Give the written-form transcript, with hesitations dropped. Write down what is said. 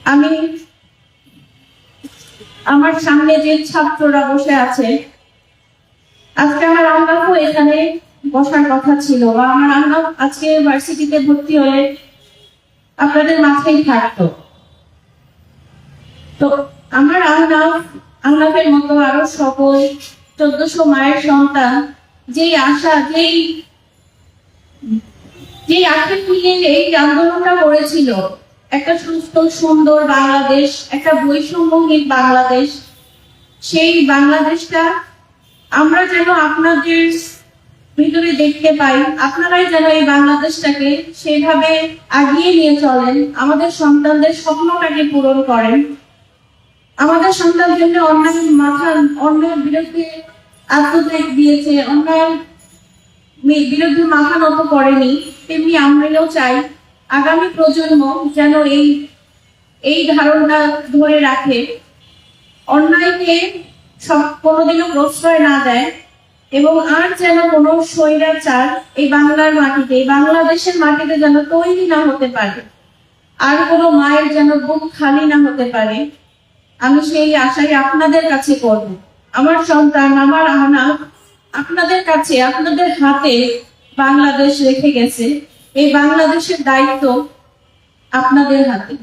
আমি আমার সামনে যে ছাত্ররা বসে আছে, আজকে আমার আম্মাও এখানে বসার কথা ছিল, বা আমার আম্মা আজকে ইউনিভার্সিটিতে ভর্তি হয়ে আপনাদের মাঝেই থাকতো। তো আমার আল্লাহের মতো আরো সকল 1400 মায়ের সন্তান যেই আশা যেই আশা নিয়ে এই আন্দোলনটা করেছিল, একটা সুস্থ সুন্দর বাংলাদেশ, একটা বৈষম্যহীন বাংলাদেশ, সেই বাংলাদেশটা আমরা যেন আপনাদের ভিতরে দেখতে পাই। আপনারাই যেন এই বাংলাদেশটাকে সেভাবে আগিয়ে নিয়ে চলেন, আমাদের সন্তানদের স্বপ্নটাকে পূরণ করেন। আমাদের সন্তান জন্য অন্যায়ের বিরুদ্ধে আত্মত্যাগ দিয়েছে, অন্যায়ের বিরুদ্ধে মাথা নত করেনি, তেমনি আমরাও চাই আগামী প্রজন্ম যেন এই ধারণা ধরে রাখে, অন্যায়কে কোনোদিনও প্রশ্রয় না দেয়, এবং আর যেন কোনো স্বৈরাচার এই বাংলার মাটিতে, বাংলাদেশের মাটিতে যেন তৈরি না হতে পারে, আর কোনো মায়ের যেন বুক খালি না হতে পারে। আমি সেই আশাই আপনাদের কাছে করব। আমার সন্তান, আমার আহনা আপনাদের কাছে, আপনাদের হাতে বাংলাদেশ রেখে গেছে। এই বাংলাদেশের দায়িত্ব আপনাদের হাতে।